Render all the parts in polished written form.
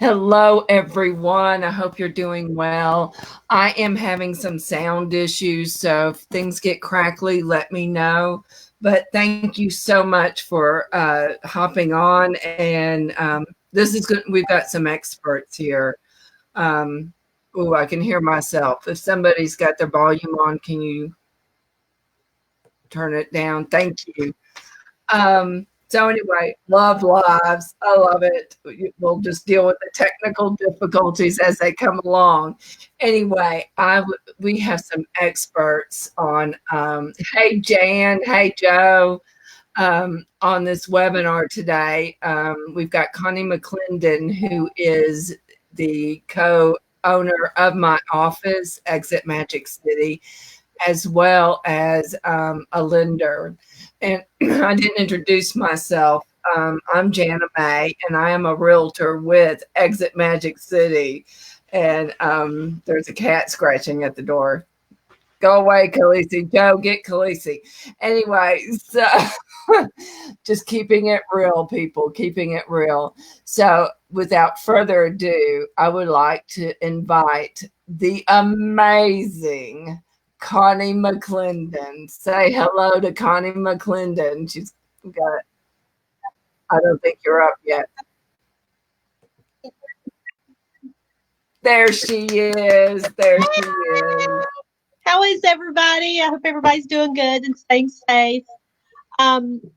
Hello, everyone. I hope you're doing well. I am having some sound issues, so if things get crackly, let me know. But thank you so much for hopping on. And this is good. We've got some experts here. Oh, I can hear myself. If somebody's got their volume on, can you turn it down? Thank you. So anyway, love lives. I love it. We'll just deal with the technical difficulties as they come along. Anyway, we have some experts on. Hey Jan, hey Joe, on this webinar today. We've got Connie McClendon, who is the co-owner of my office, Exit Magic City, as well as a lender. And I didn't introduce myself. I'm Jana May, and I am a realtor with Exit Magic City. And there's a cat scratching at the door. Go away, Khaleesi. Joe, get Khaleesi. Anyway, so just keeping it real, people, keeping it real. So without further ado, I would like to invite the amazing Connie McClendon. Say hello to Connie McClendon. She's got, I don't think you're up yet. There she is. There she is. How is everybody? I hope everybody's doing good and staying safe.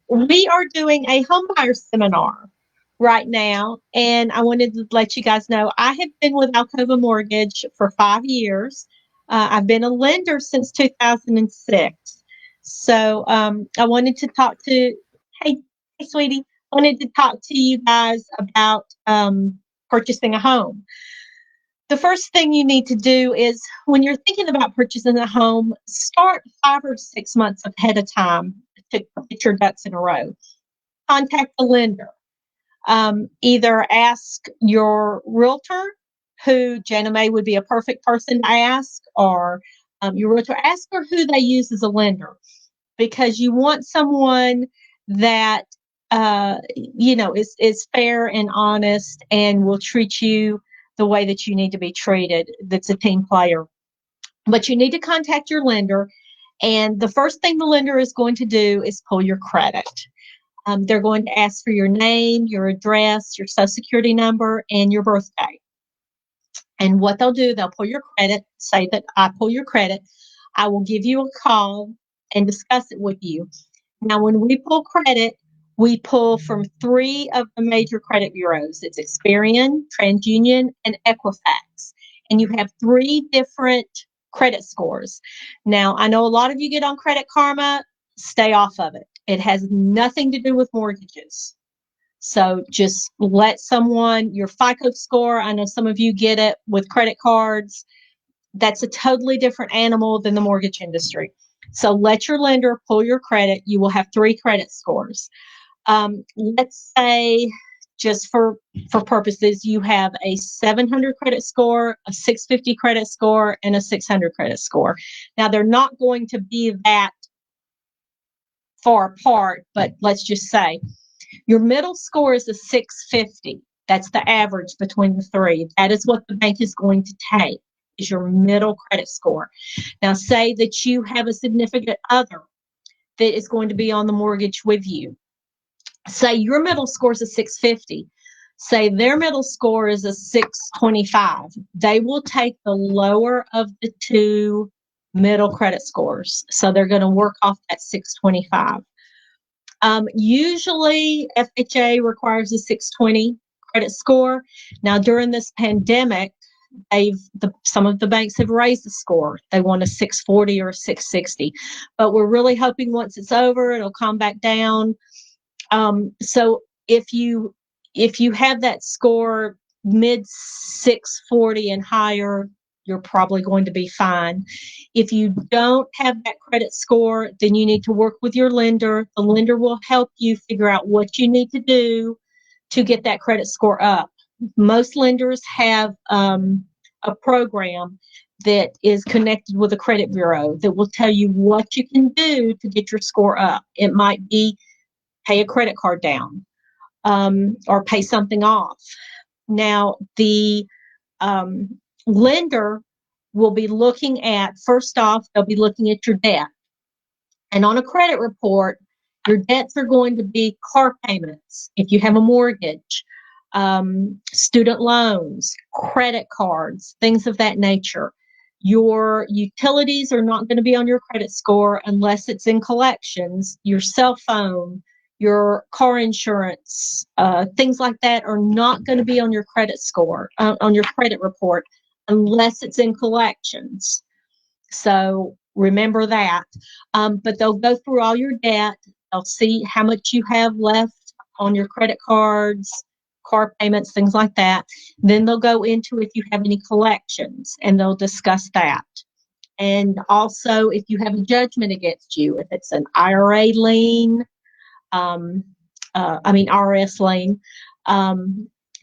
We are doing a homebuyer seminar right now, and I wanted to let you guys know I have been with Alcova Mortgage for 5 years. I've been a lender since 2006. So I wanted to talk to, hey, sweetie, I wanted to talk to you guys about purchasing a home. The first thing you need to do is when you're thinking about purchasing a home, start 5 or 6 months ahead of time to get your ducks in a row. Contact the lender. Either ask your realtor, who Jana May would be a perfect person to ask, or your realtor, ask her who they use as a lender, because you want someone that is fair and honest and will treat you the way that you need to be treated. That's a team player. But you need to contact your lender, and the first thing the lender is going to do is pull your credit. They're going to ask for your name, your address, your social security number, and your birthday. And what they'll do, they'll pull your credit, say that I pull your credit. I will give you a call and discuss it with you. Now, when we pull credit, we pull from 3 of the major credit bureaus. It's Experian, TransUnion, and Equifax. And you have 3 different credit scores. Now, I know a lot of you get on Credit Karma. Stay off of it. It has nothing to do with mortgages. So just let someone, your FICO score, I know some of you get it with credit cards. That's a totally different animal than the mortgage industry. So let your lender pull your credit. You will have 3 credit scores. Let's say, just for purposes, you have a 700 credit score, a 650 credit score, and a 600 credit score. Now, they're not going to be that far apart, but let's just say your middle score is a 650. That's the average between the 3. That is what the bank is going to take, is your middle credit score. Now, say that you have a significant other that is going to be on the mortgage with you. Say your middle score is a 650. Say their middle score is a 625. They will take the lower of the 2 middle credit scores. So they're going to work off that 625. Usually FHA requires a 620 credit score. Now, during this pandemic, some of the banks have raised the score. They want a 640 or a 660, but we're really hoping once it's over, it'll come back down. So if you have that score mid 640 and higher, you're probably going to be fine. If you don't have that credit score, then you need to work with your lender. The lender will help you figure out what you need to do to get that credit score up. Most lenders have a program that is connected with a credit bureau that will tell you what you can do to get your score up. It might be pay a credit card down, or pay something off. Now, the lender will be looking at, first off, they'll be looking at your debt. And on a credit report, your debts are going to be car payments, if you have a mortgage, student loans, credit cards, things of that nature. Your utilities are not going to be on your credit score unless it's in collections. Your cell phone, your car insurance, things like that are not going to be on your credit score, on your credit report, unless it's in collections. So remember that. But they'll go through all your debt. They'll see how much you have left on your credit cards, car payments, things like that. Then they'll go into if you have any collections, and they'll discuss that. And also if you have a judgment against you, if it's an IRA lien, IRS lien,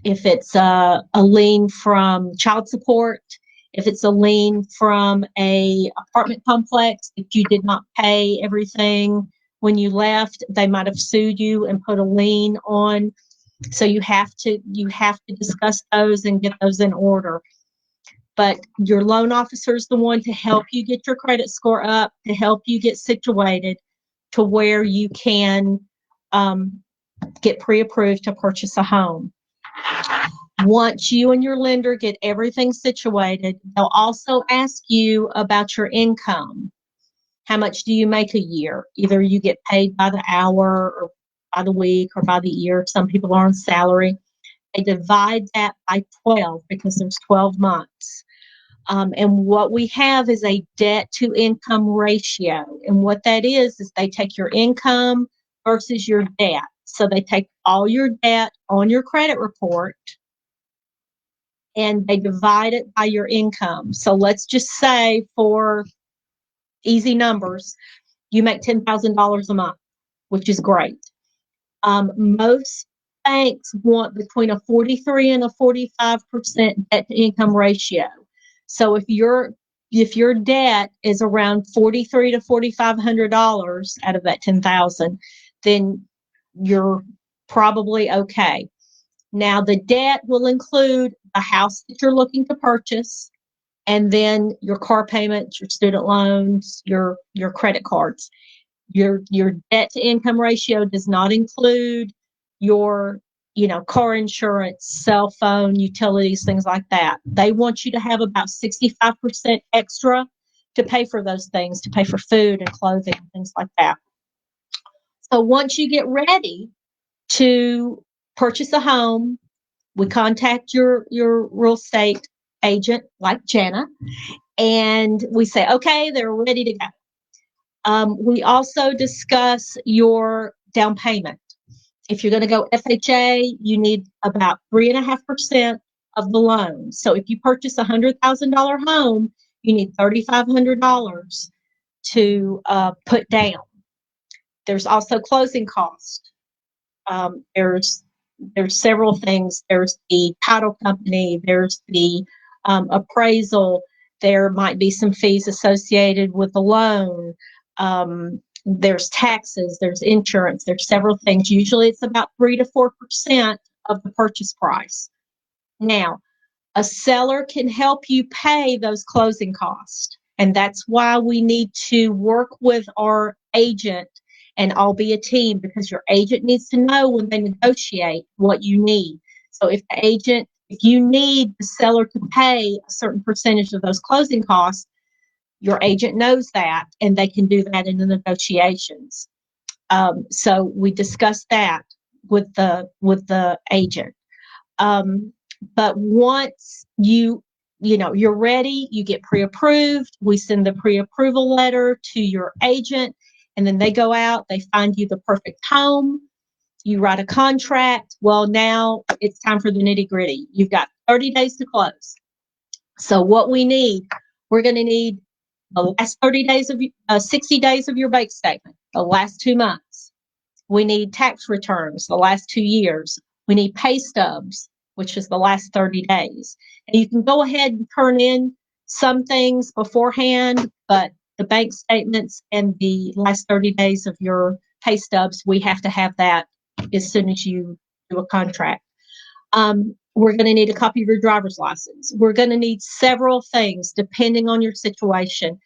if it's a lien from child support, if it's a lien from a apartment complex that you did not pay everything when you left, they might have sued you and put a lien on. So you have to discuss those and get those in order. But your loan officer is the one to help you get your credit score up, to help you get situated to where you can get pre-approved to purchase a home. Once you and your lender get everything situated, they'll also ask you about your income. How much do you make a year? Either you get paid by the hour or by the week or by the year. Some people are on salary. They divide that by 12 because there's 12 months. And what we have is a debt to income ratio. And what that is they take your income versus your debt. So they take all your debt on your credit report and they divide it by your income. So let's just say, for easy numbers, you make $10,000 a month, which is great. Most banks want between a 43 and a 45% debt to income ratio. So if your debt is around $4,300 to $4,500 out of that $10,000, then you're probably okay. Now, the debt will include a house that you're looking to purchase, and then your car payments, your student loans, your credit cards. Your debt to income ratio does not include your car insurance, cell phone, utilities, things like that. They want you to have about 65% extra to pay for those things, to pay for food and clothing and things like that. So once you get ready to purchase a home, we contact your real estate agent, like Jana, and we say, okay, they're ready to go. We also discuss your down payment. If you're going to go FHA, you need about 3.5% of the loan. So if you purchase a $100,000 home, you need $3,500 to put down. There's also closing costs. There's several things. There's the title company. There's the appraisal. There might be some fees associated with the loan. There's taxes. There's insurance. There's several things. Usually it's about 3 to 4% of the purchase price. Now, a seller can help you pay those closing costs. And that's why we need to work with our agent and all be a team, because your agent needs to know when they negotiate what you need. So if you need the seller to pay a certain percentage of those closing costs, your agent knows that, and they can do that in the negotiations. So we discussed that with the agent. But once you're ready, you get pre-approved. We send the pre-approval letter to your agent, and then they go out, they find you the perfect home. You write a contract. Well, now it's time for the nitty-gritty. You've got 30 days to close. So what we're going to need the last 60 days of your bank statement, the last 2 months. We need tax returns, the last 2 years. We need pay stubs, which is the last 30 days. And you can go ahead and turn in some things beforehand, but the bank statements and the last 30 days of your pay stubs, we have to have that as soon as you do a contract. We're going to need a copy of your driver's license. We're going to need several things depending on your situation.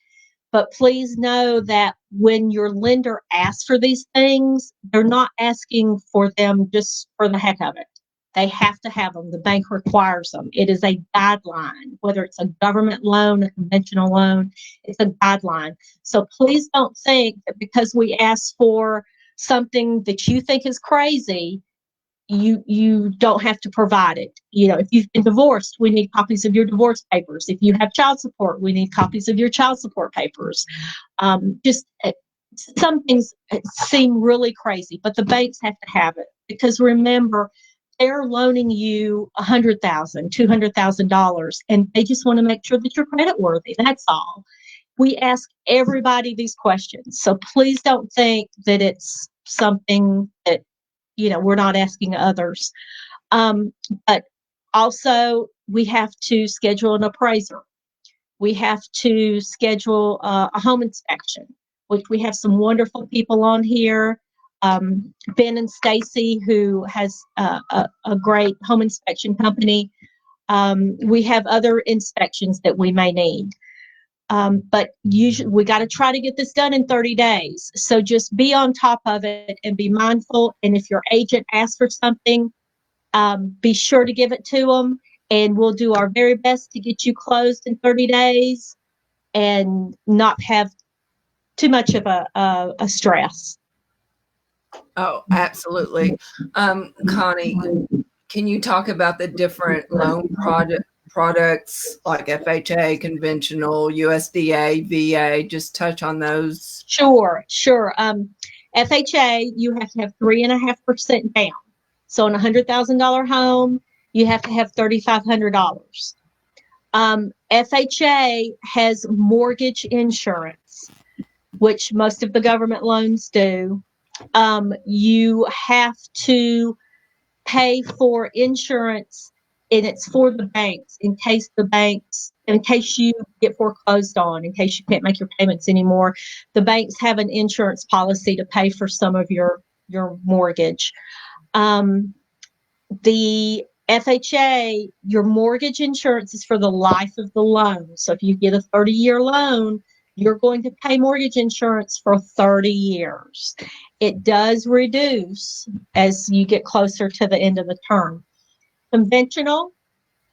But please know that when your lender asks for these things, they're not asking for them just for the heck of it. They have to have them. The bank requires them. It is a guideline, whether it's a government loan, a conventional loan, it's a guideline. So please don't think that because we ask for something that you think is crazy, you don't have to provide it. If you've been divorced, we need copies of your divorce papers. If you have child support, we need copies of your child support papers. Just some things seem really crazy, but the banks have to have it, because remember, they're loaning you $100,000, $200,000, and they just want to make sure that you're credit worthy. That's all. We ask everybody these questions, so please don't think that it's something that we're not asking others. But also, we have to schedule an appraiser. We have to schedule a home inspection, which we have some wonderful people on here. Ben and Stacy, who has a great home inspection company. We have other inspections that we may need. But usually we got to try to get this done in 30 days. So just be on top of it and be mindful. And if your agent asks for something, be sure to give it to them. And we'll do our very best to get you closed in 30 days and not have too much of a stress. Oh, absolutely. Connie, can you talk about the different loan products like FHA, conventional, USDA, VA? Just touch on those. Sure. FHA, you have to have 3.5% down. So on a $100,000 home, you have to have $3,500. FHA has mortgage insurance, which most of the government loans do. You have to pay for insurance, and it's for the banks in case you get foreclosed on, in case you can't make your payments anymore. The banks have an insurance policy to pay for some of your mortgage. The FHA, your mortgage insurance is for the life of the loan. So if you get a 30-year loan, you're going to pay mortgage insurance for 30 years. It does reduce as you get closer to the end of the term. Conventional,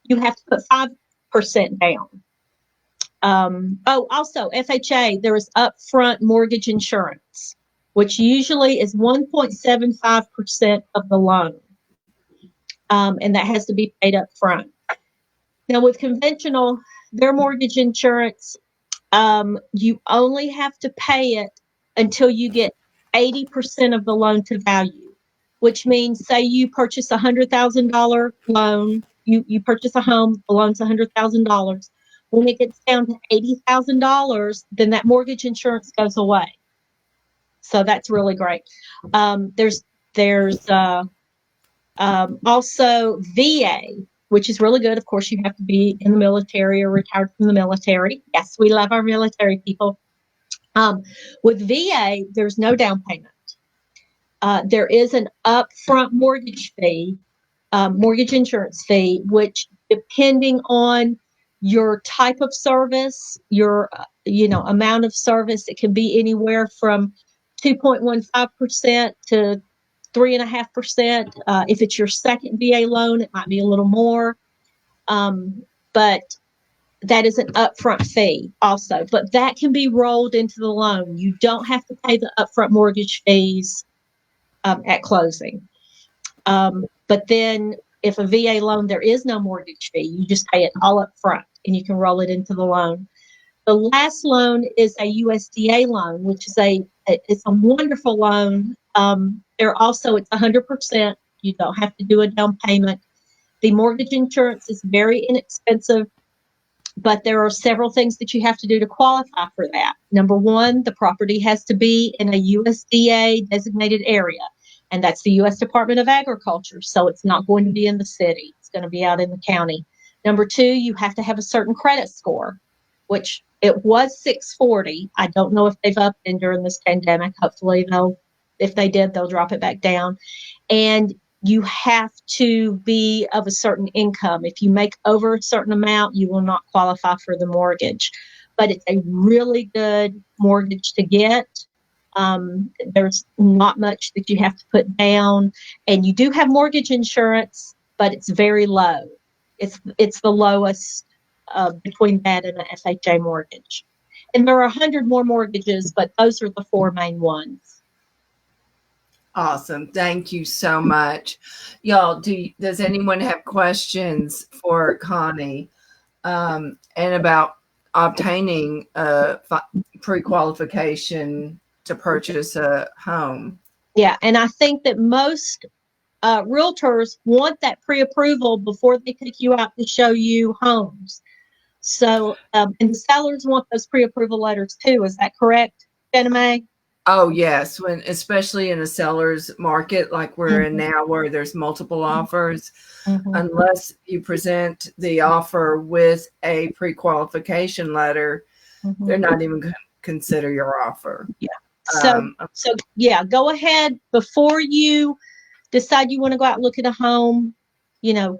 you have to put 5% down. Also, FHA, there is upfront mortgage insurance, which usually is 1.75% of the loan. And that has to be paid up front. Now, with conventional, their mortgage insurance, you only have to pay it until you get 80% of the loan to value, which means, say you purchase a $100,000 loan, you purchase a home, the loan's $100,000. When it gets down to $80,000, then that mortgage insurance goes away. So that's really great. There's also VA, which is really good. Of course, you have to be in the military or retired from the military. Yes, we love our military people. With VA, there's no down payment. There is an upfront mortgage fee, mortgage insurance fee, which, depending on your type of service, your amount of service, it can be anywhere from 2.15% to 3.5%. If it's your second VA loan, it might be a little more. But that is an upfront fee also. But that can be rolled into the loan. You don't have to pay the upfront mortgage fees at closing. But then if a VA loan, there is no mortgage fee. You just pay it all up front and you can roll it into the loan. The last loan is a USDA loan, which is it's a wonderful loan. It's 100%. You don't have to do a down payment. The mortgage insurance is very inexpensive, but there are several things that you have to do to qualify for that. Number one, the property has to be in a USDA designated area, and that's the U.S. Department of Agriculture. So it's not going to be in the city. It's going to be out in the county. Number two, you have to have a certain credit score, which it was 640. I don't know if they've upped it during this pandemic. Hopefully if they did, they'll drop it back down. And you have to be of a certain income. If you make over a certain amount, you will not qualify for the mortgage. But it's a really good mortgage to get. There's not much that you have to put down, and you do have mortgage insurance, but it's very low. It's the lowest between that and an FHA mortgage. And there are 100 more mortgages, but those are the four main ones. Awesome. Thank you so much. Y'all, does anyone have questions for Connie and about obtaining a pre-qualification to purchase a home? Yeah, and I think that most realtors want that pre-approval before they take you out to show you homes. So, and the sellers want those pre-approval letters too. Is that correct, Jana Mae? Oh, yes. Especially in a seller's market like we're in now, where there's multiple offers, unless you present the offer with a pre-qualification letter, they're not even going to consider your offer. Yeah. So yeah, go ahead before you decide you want to go out and look at a home,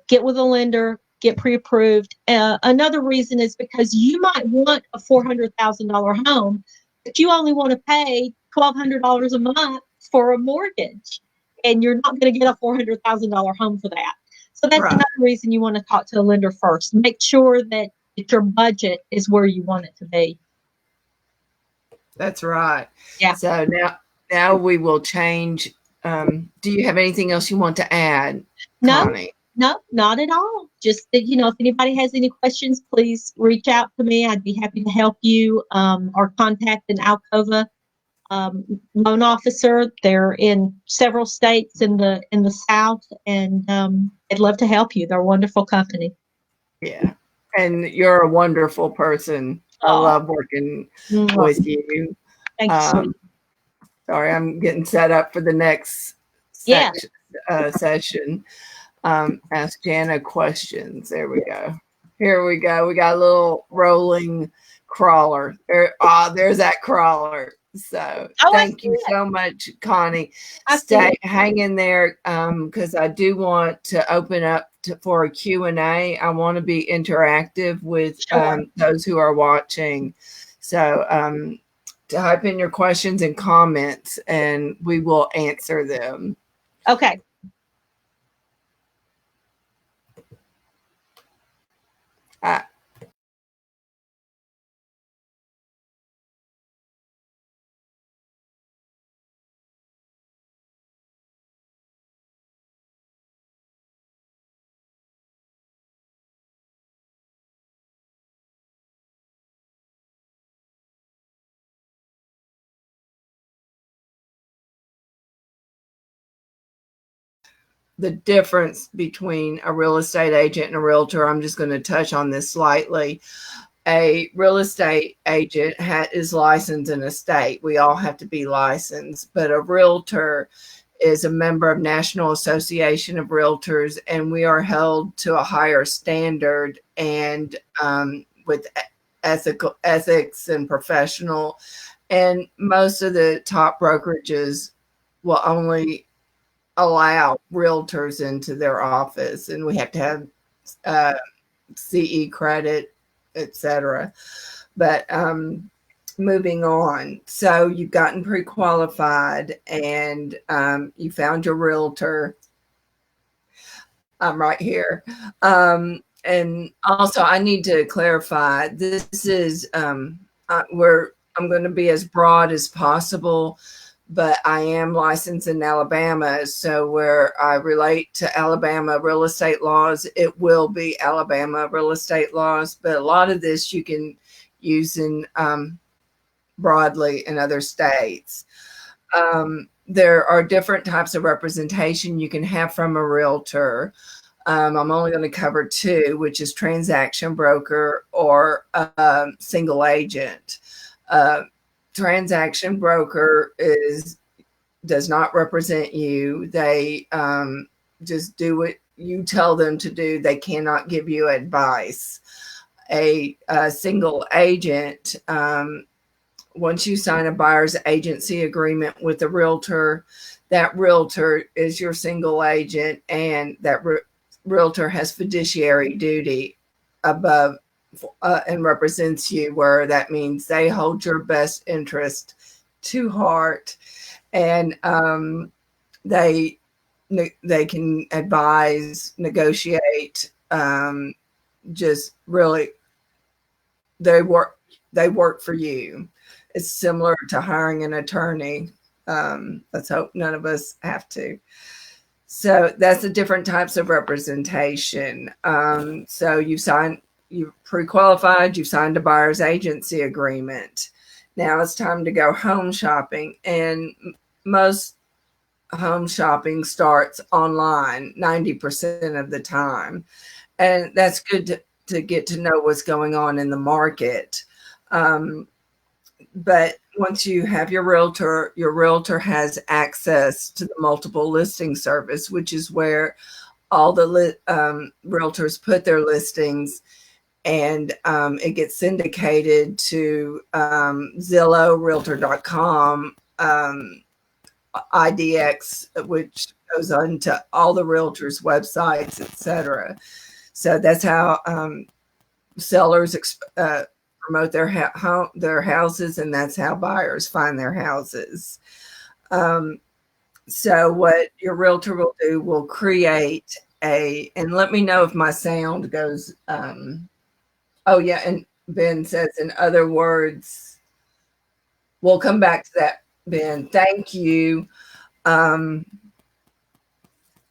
get with a lender, get pre-approved. Another reason is because you might want a $400,000 home, but you only want to pay $1,200 a month for a mortgage, and you're not going to get a $400,000 home for that. So that's another reason you want to talk to a lender first. Make sure that your budget is where you want it to be. That's right. Yeah. So now we will change. Do you have anything else you want to add, Connie? No, not at all. Just that, if anybody has any questions, please reach out to me. I'd be happy to help you, or contact an Alcova loan officer. They're in several states in the South, and I'd love to help you. They're a wonderful company. Yeah. And you're a wonderful person. I love working with you. Thank you. Sorry, I'm getting set up for the next session. Ask Jana questions. There we go. Here we go. We got a little rolling crawler. There's that crawler. So thank you so much, Connie. Hang in there, because I do want to open up for a Q&A. I want to be interactive with those who are watching. So type in your questions and comments, and we will answer them. Okay. The difference between a real estate agent and a realtor, I'm just going to touch on this slightly. A real estate agent is licensed in a state. We all have to be licensed, but a realtor is a member of National Association of Realtors, and we are held to a higher standard and with ethics and professional. And most of the top brokerages will only allow realtors into their office, and we have to have CE credit, etc. But moving on. So you've gotten pre-qualified, and you found your realtor. I'm right here. And also, I need to clarify. This is where I'm going to be as broad as possible, but I am licensed in Alabama. So where I relate to Alabama real estate laws, it will be Alabama real estate laws. But a lot of this you can use in broadly in other states. There are different types of representation you can have from a realtor. I'm only going to cover two, which is transaction broker or single agent. Transaction broker does not represent you. They just do what you tell them to do. They cannot give you advice. A single agent once you sign a buyer's agency agreement with a realtor, that realtor is your single agent, and that realtor has fiduciary duty above and represents you, where that means they hold your best interest to heart, and they they can advise, negotiate, just really they work for you. It's similar to hiring an attorney. Let's hope none of us have to. So that's the different types of representation. So you pre-qualified, you've signed a buyer's agency agreement. Now it's time to go home shopping, and most home shopping starts online 90% of the time. And that's good to get to know what's going on in the market. But once you have your realtor has access to the multiple listing service, which is where all the realtors put their listings, and it gets syndicated to Zillow, Realtor.com, IDX, which goes on to all the realtors' websites, etc. So that's how sellers promote their houses, and that's how buyers find their houses. So what your realtor will do will create and let me know if my sound goes. Oh yeah, and Ben says, in other words, we'll come back to that, Ben. Thank you. Where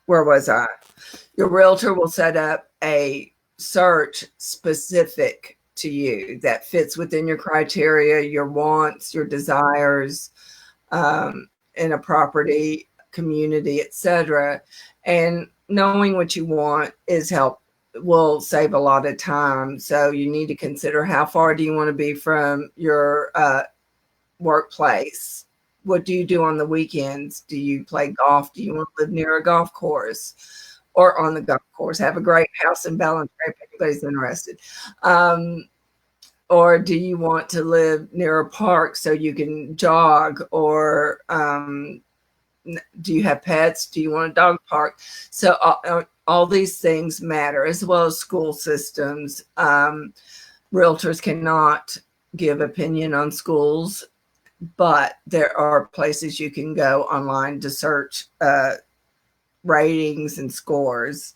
was I? Your realtor will set up a search specific to you that fits within your criteria, your wants, your desires, in a property, community, etc. And knowing what you want will save a lot of time. So you need to consider, how far do you want to be from your workplace? What do you do on the weekends? Do you play golf? Do you want to live near a golf course or on the golf course? Have a great house in Ballantrae if anybody's interested. Or do you want to live near a park so you can jog? Or do you have pets? Do you want a dog park? So all these things matter, as well as school systems. Realtors cannot give opinion on schools, but there are places you can go online to search ratings and scores.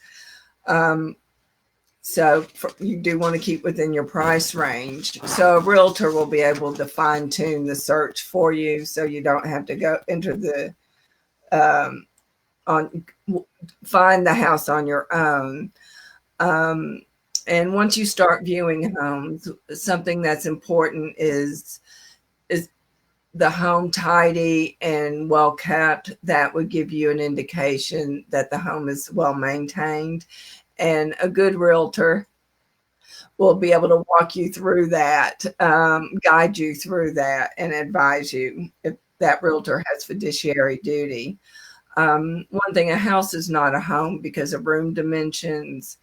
So you do want to keep within your price range. So a realtor will be able to fine tune the search for you, so you don't have to go enter the find the house on your own. And once you start viewing homes, something that's important is the home tidy and well kept. That would give you an indication that the home is well maintained. And a good realtor will be able to walk you through that, guide you through that, and advise you if that realtor has fiduciary duty. One thing, a house is not a home because of room dimensions.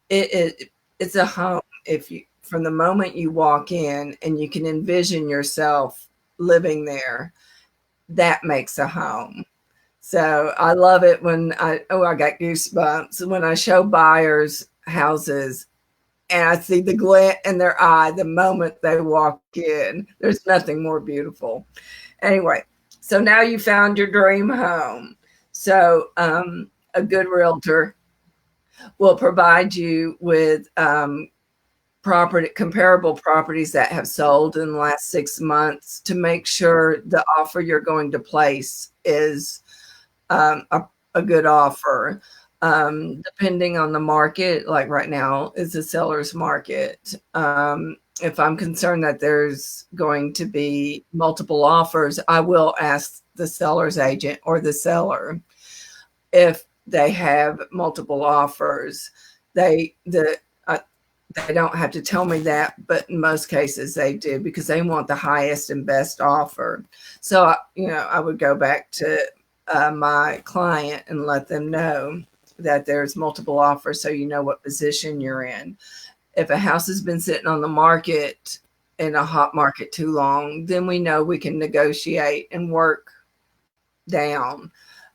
It's a home if you, from the moment you walk in and you can envision yourself living there, that makes a home. So I love it when I got goosebumps when I show buyers houses and I see the glint in their eye the moment they walk in. There's nothing more beautiful. Anyway, so now you found your dream home. So a good realtor will provide you with comparable properties that have sold in the last 6 months to make sure the offer you're going to place is a good offer. Depending on the market, like right now is a seller's market. If I'm concerned that there's going to be multiple offers, I will ask the seller's agent or the seller if they have multiple offers. They don't have to tell me that, but in most cases they do, because they want the highest and best offer. So, I would go back to my client and let them know that there's multiple offers, so you know what position you're in. If a house has been sitting on the market in a hot market too long, then we know we can negotiate and work down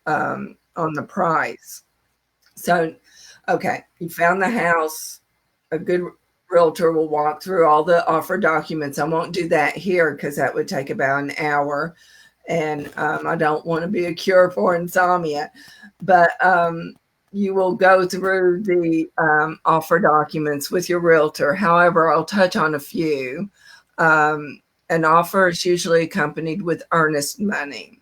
on the price. So, okay, you found the house. A good realtor will walk through all the offer documents. I won't do that here because that would take about an hour, and I don't want to be a cure for insomnia. But you will go through the offer documents with your realtor. However, I'll touch on a few. An offer is usually accompanied with earnest money.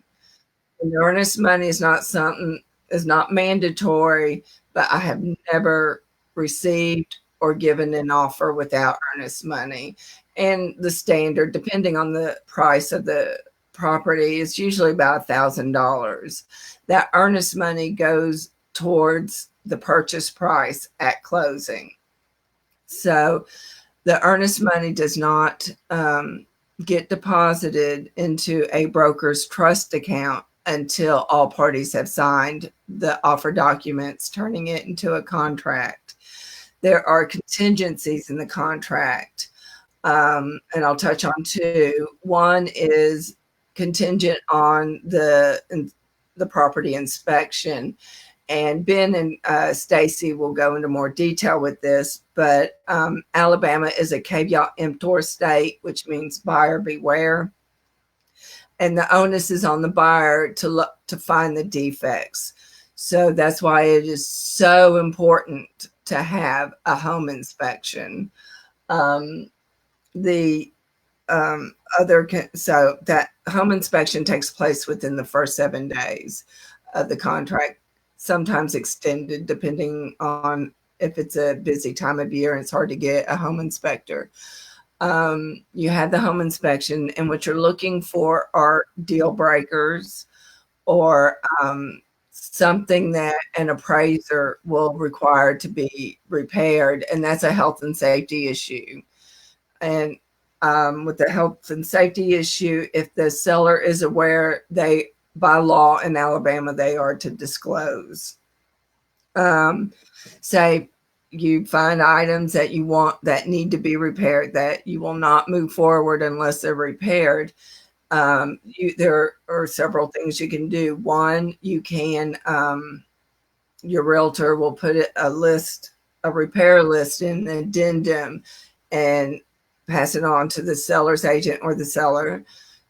And earnest money is not mandatory, but I have never received or given an offer without earnest money. And the standard, depending on the price of the property, is usually about $1,000. That earnest money goes towards the purchase price at closing. So the earnest money does not get deposited into a broker's trust account until all parties have signed the offer documents, turning it into a contract. There are contingencies in the contract, and I'll touch on two. One is contingent on the property inspection. And Ben and Stacy will go into more detail with this, but Alabama is a caveat emptor state, which means buyer beware. And the onus is on the buyer to find the defects. So that's why it is so important to have a home inspection. So that home inspection takes place within the first 7 days of the contract, sometimes extended depending on if it's a busy time of year and it's hard to get a home inspector. You have the home inspection, and what you're looking for are deal breakers or something that an appraiser will require to be repaired, and that's a health and safety issue. And with the health and safety issue, if the seller is aware, by law in Alabama, they are to disclose. Say you find items that you want that need to be repaired, that you will not move forward unless they're repaired. There are several things you can do. One, you can, your realtor will put a repair list in an addendum and pass it on to the seller's agent or the seller.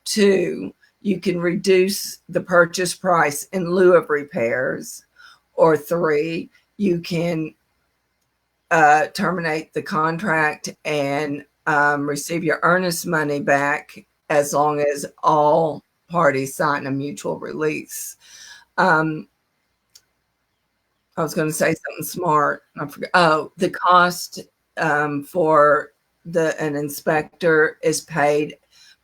Two, you can reduce the purchase price in lieu of repairs. Or three, you can terminate the contract and receive your earnest money back as long as all parties sign a mutual release. I was going to say something smart. I forgot. Oh, the cost for an inspector is paid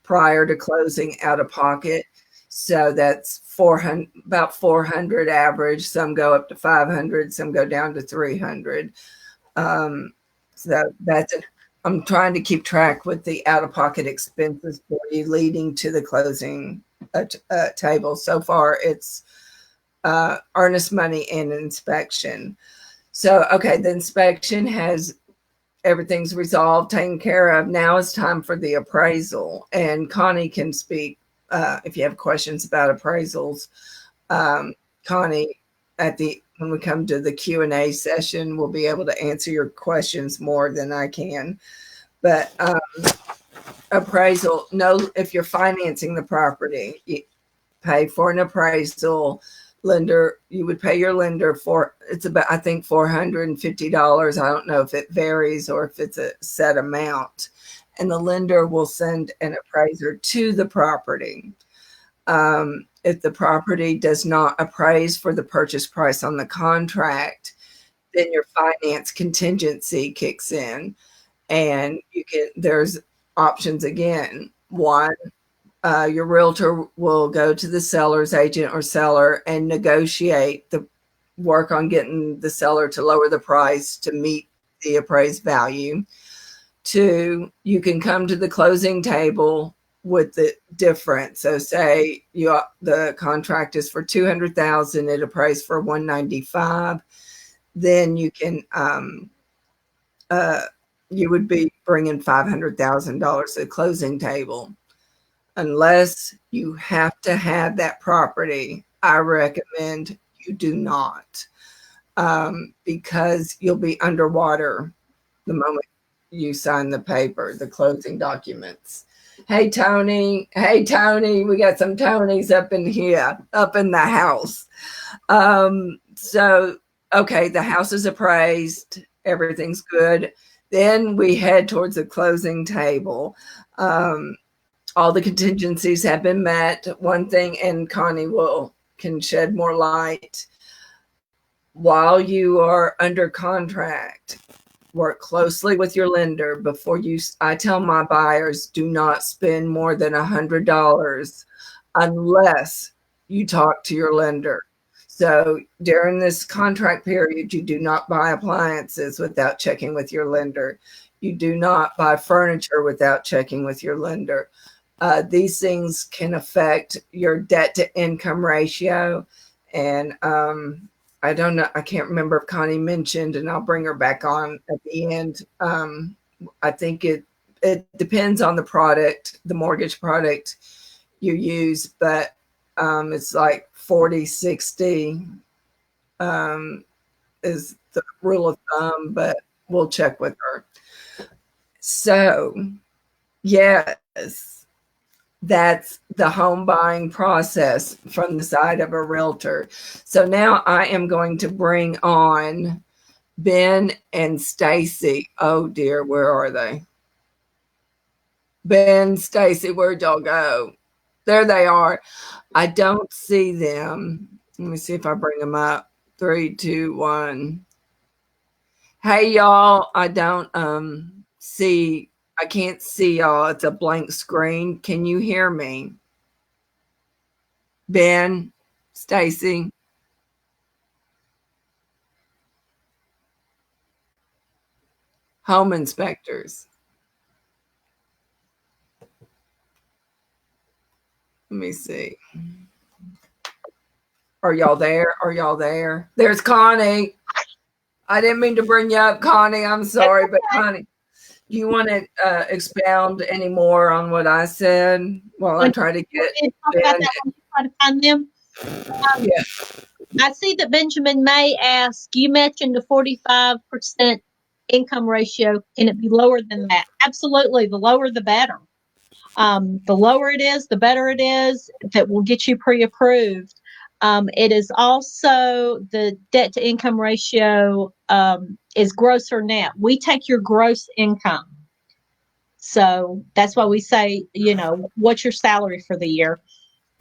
prior to closing out of pocket. So that's about 400 average. Some go up to 500, some go down to 300. So that's it. I'm trying to keep track with the out-of-pocket expenses for you leading to the closing table. So far, it's earnest money and inspection. So, okay, the inspection has everything's resolved, taken care of. Now it's time for the appraisal, and Connie can speak if you have questions about appraisals. Connie, when we come to the Q&A session, we'll be able to answer your questions more than I can. But appraisal, if you're financing the property, you pay for an appraisal. Lender, you would pay your lender it's about, I think, $450. I don't know if it varies or if it's a set amount. And the lender will send an appraiser to the property. If the property does not appraise for the purchase price on the contract, then your finance contingency kicks in, and there's options again. One, your realtor will go to the seller's agent or seller and negotiate work on getting the seller to lower the price to meet the appraised value. Two, you can come to the closing table with the difference. So say the contract is for $200,000, it appraised for $195,000. Then you can you would be bringing $500,000 to the closing table. Unless you have to have that property, I recommend you do not, because you'll be underwater the moment you sign the paper, the closing documents. Hey, Tony. Hey, Tony. We got some Tonys up in here, up in the house. So, okay, the house is appraised. Everything's good. Then we head towards the closing table. All the contingencies have been met. One thing, and Connie can shed more light. While you are under contract, work closely with your lender before I tell my buyers, do not spend more than $100 unless you talk to your lender. So during this contract period, you do not buy appliances without checking with your lender. You do not buy furniture without checking with your lender. These things can affect your debt to income ratio. And I don't know, I can't remember if Connie mentioned, and I'll bring her back on at the end. I think it depends on the product, the mortgage product you use, but it's like 40-60 is the rule of thumb, but we'll check with her. So, yes, that's the home buying process from the side of a realtor. So now I am going to bring on Ben and Stacy. Oh dear, where are they? Ben, Stacy, where'd y'all go? There they are. I don't see them. Let me see if I bring them up. 3, 2, 1. Hey y'all, I don't see, I can't see y'all. It's a blank screen. Can you hear me? Ben, Stacy. Home inspectors. Let me see. Are y'all there? Are y'all there? There's Connie. I didn't mean to bring you up, Connie. I'm sorry, but Connie, do you want to expound any more on what I said while I try to get Ben? Try to find them. Yeah. I see that Benjamin May asked, you mentioned the 45% income ratio. Can it be lower than that? Absolutely. The lower, the better. The lower it is, the better it is. That will get you pre-approved. It is also the debt to income ratio is gross or net. We take your gross income. So that's why we say, what's your salary for the year?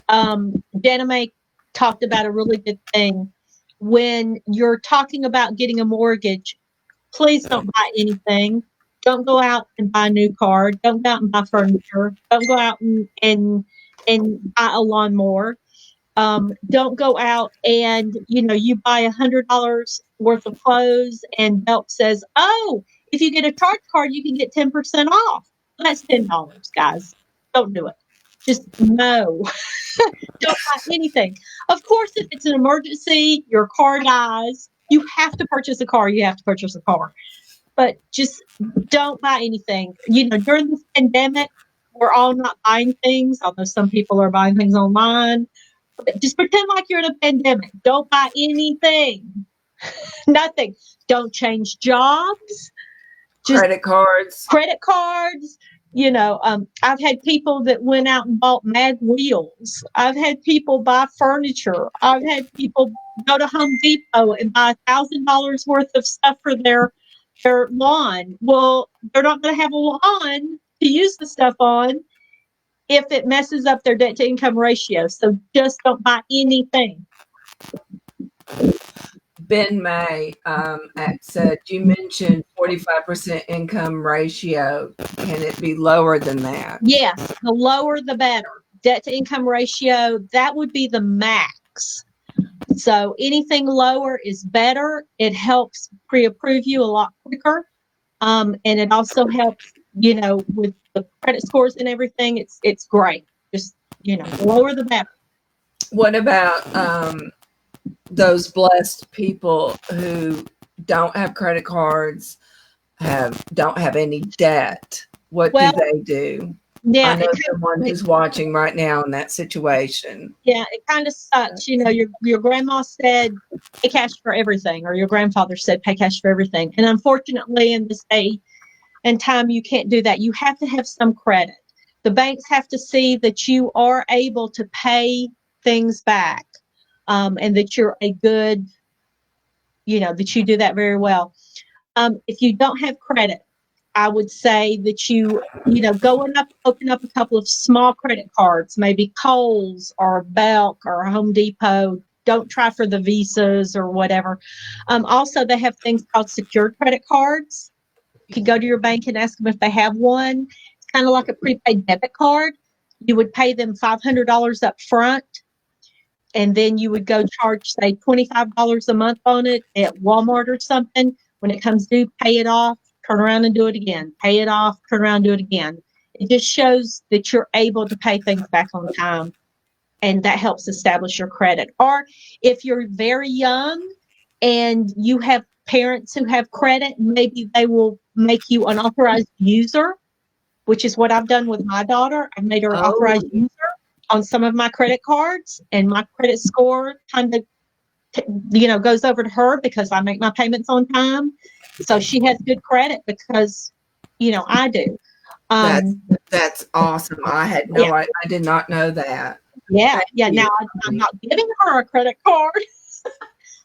Jana May talked about a really good thing. When you're talking about getting a mortgage, please don't buy anything. Don't go out and buy a new car. Don't go out and buy furniture. Don't go out and buy a lawnmower. Don't go out and you buy $100 worth of clothes and Belk says, oh, if you get a charge card, you can get 10% off. That's $10, guys. Don't do it. Just no. Don't buy anything. Of course, if it's an emergency, your car dies, you have to purchase a car. You have to purchase a car. But just don't buy anything. During this pandemic, we're all not buying things, although some people are buying things online. But just pretend like you're in a pandemic. Don't buy anything. Nothing. Don't change jobs. Just credit cards. I've had people that went out and bought mag wheels. I've had people buy furniture. I've had people go to Home Depot and buy $1,000 worth of stuff for their lawn. Well, they're not going to have a lawn to use the stuff on if it messes up their debt to income ratio. So just don't buy anything. Ben May said, you mentioned 45% income ratio. Can it be lower than that? Yes, the lower the better. Debt to income ratio, that would be the max. So anything lower is better. It helps pre-approve you a lot quicker. And it also helps, with the credit scores and everything. It's great. Just, the lower the better. What about those blessed people who don't have credit cards, don't have any debt, what do Well, they do? I yeah, know someone who's watching right now in that situation. yeah, it kind of sucks. Your grandma said pay cash for everything, or your grandfather said pay cash for everything. And unfortunately, in this day and time, you can't do that. You have to have some credit. The banks have to see that you are able to pay things back, and that you're a good, that you do that very well. If you don't have credit, I would say that open up a couple of small credit cards, maybe Kohl's or Belk or Home Depot. Don't try for the Visas or whatever. Also, they have things called secured credit cards. You can go to your bank and ask them if they have one. It's kind of like a prepaid debit card. You would pay them $500 up front, and then you would go charge, say, $25 a month on it at Walmart or something. When it comes due, pay it off, turn around and do it again. Pay it off, turn around and do it again. It just shows that you're able to pay things back on time, and that helps establish your credit. Or if you're very young and you have parents who have credit, maybe they will make you an authorized user, which is what I've done with my daughter. I've made her an authorized Oh, user on some of my credit cards, and my credit score kind of goes over to her because I make my payments on time. So she has good credit because I do. that's um that's awesome. yeah, I did not know that. yeah, Thank yeah. you. Now I'm not giving her a credit card.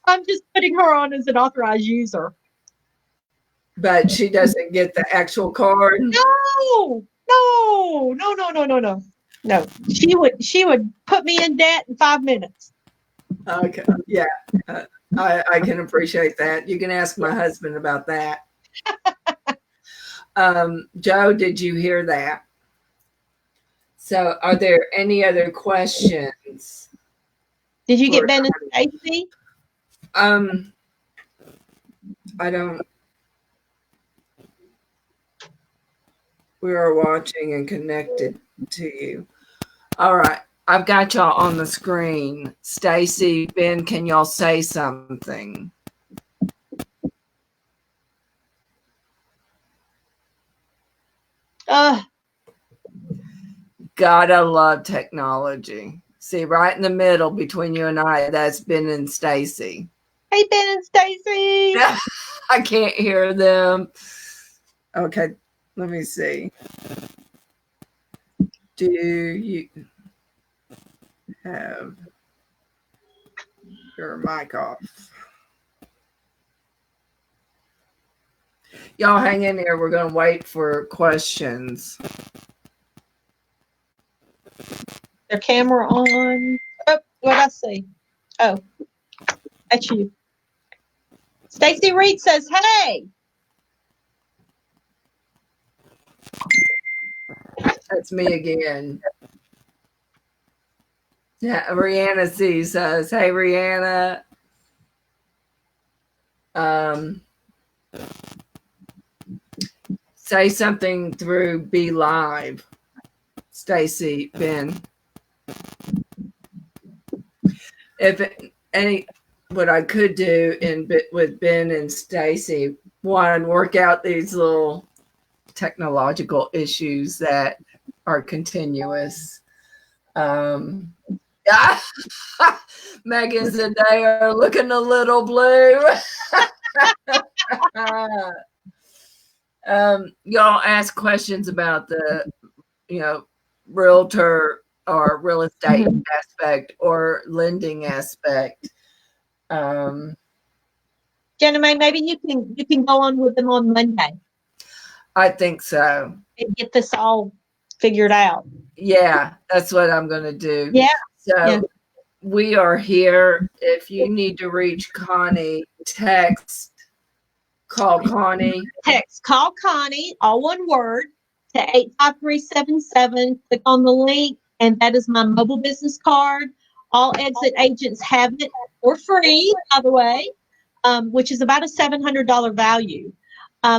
I'm just putting her on as an authorized user. But she doesn't get the actual card. No, no, no, no, no, no, no, no. She would put me in debt in 5 minutes. Okay. Yeah. Uh, I can appreciate that. You can ask my husband about that. Joe, did you hear that? So, are there any other questions Did you get for Ben and Connie? Stacy? Um, I don't. We are watching and connected to you. All right. I've got y'all on the screen. Stacy, Ben, can y'all say something? Uh, Gotta love technology. See, right in the middle between you and I, that's Ben and Stacy. hey, Ben and Stacy. I can't hear them. Okay, let me see. Do you have your mic off? Y'all hang in there. We're going to wait for questions. Their camera on. Oh, what I see? Oh, that's you. Stacy Reed says, "Hey." That's me again. Yeah, Rihanna C says, "Hey, Rihanna." Um, say something through Be Live, Stacy, Ben. What I could do with Ben and Stacy, one, work out these little technological issues that are continuous. Yeah. Megan said they are looking a little blue. Y'all ask questions about the, realtor or real estate aspect or lending aspect. Jana May, maybe you can go on with them on Monday I think so. and get this all figured out. Yeah, that's what I'm going to do. Yeah, So yeah. we are here. If you need to reach Connie, call Connie. Call Connie, all one word, to 85377. Click on the link, and that is my mobile business card. All exit agents have it for free, by the way, which is about a $700 value.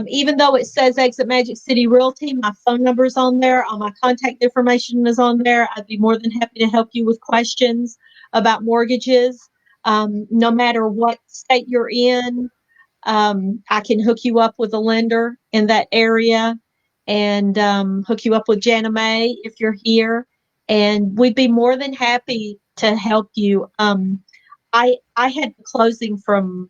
Even though it says Exit Magic City Realty, my phone number is on there. All my contact information is on there. I'd be more than happy to help you with questions about mortgages, no matter what state you're in. I can hook you up with a lender in that area and hook you up with Jana May if you're here. And we'd be more than happy to help you. I had the closing from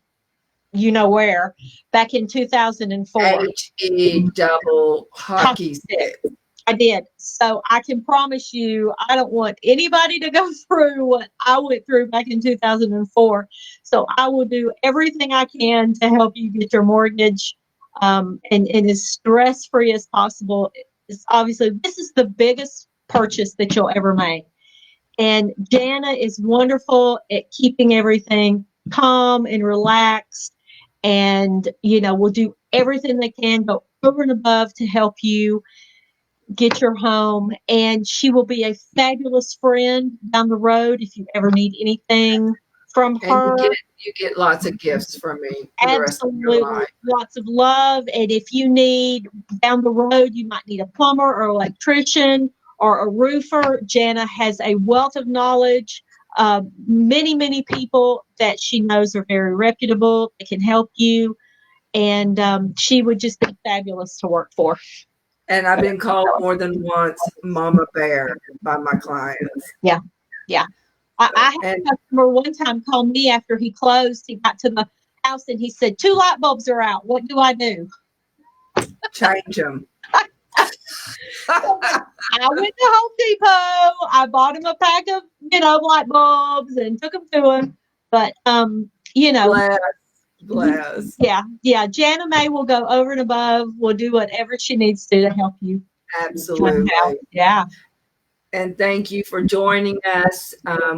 you know where back in 2004. HE double hockey stick. I did. So I can promise you, I don't want anybody to go through what I went through back in 2004. So I will do everything I can to help you get your mortgage and as stress free as possible. It's obviously, this is the biggest purchase that you'll ever make. And Jana is wonderful at keeping everything calm and relaxed. And, we'll do everything they can, go over and above to help you get your home. And she will be a fabulous friend down the road if you ever need anything from her. And you get lots of gifts from me for the rest of your life. Lots of love. And if you need down the road, you might need a plumber or electrician or a roofer. Jana has a wealth of knowledge. Many people that she knows are very reputable. They can help you. And she would just be fabulous to work for. And I've been called more than once Mama Bear by my clients. Yeah. I had a customer one time call me after he closed. He got to the house and he said, 2 light bulbs are out. What do I do? Change them. I went to Home Depot. I bought him a pack of, light bulbs and took them to him. But, Bless. Yeah. Jana May will go over and above. We'll do whatever she needs to help you. Absolutely. Yeah. And thank you for joining us.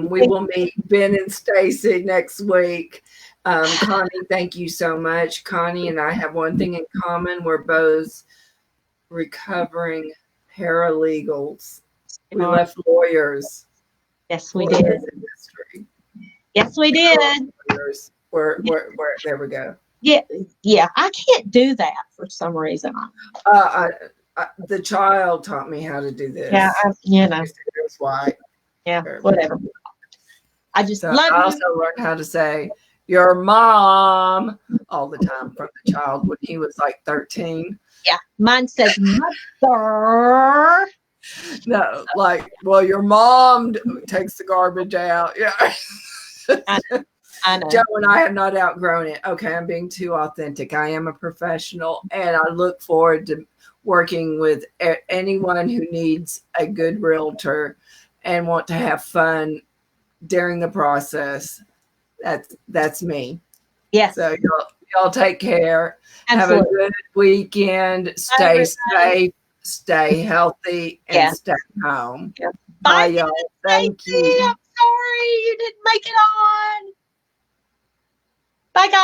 We will meet Ben and Stacy next week. Connie, thank you so much. Connie and I have one thing in common. We're both recovering paralegals. We left lawyers. Yes, we did. Yes, we did. Where, there we go. Yeah. I can't do that for some reason. The child taught me how to do this. Yeah, That's why. Yeah, whatever. I also learned how to say your mom all the time from the child when he was like 13. Yeah, mine says mother. No, your mom takes the garbage out. Yeah. I know. Joe and I have not outgrown it. Okay, I'm being too authentic. I am a professional, and I look forward to working with anyone who needs a good realtor and want to have fun during the process. That's me. Yes. So y'all take care. Absolutely. Have a good weekend. Stay safe, stay healthy, and stay home. Yeah. Bye, y'all. Thank you. I'm sorry you didn't make it on. Bye, guys.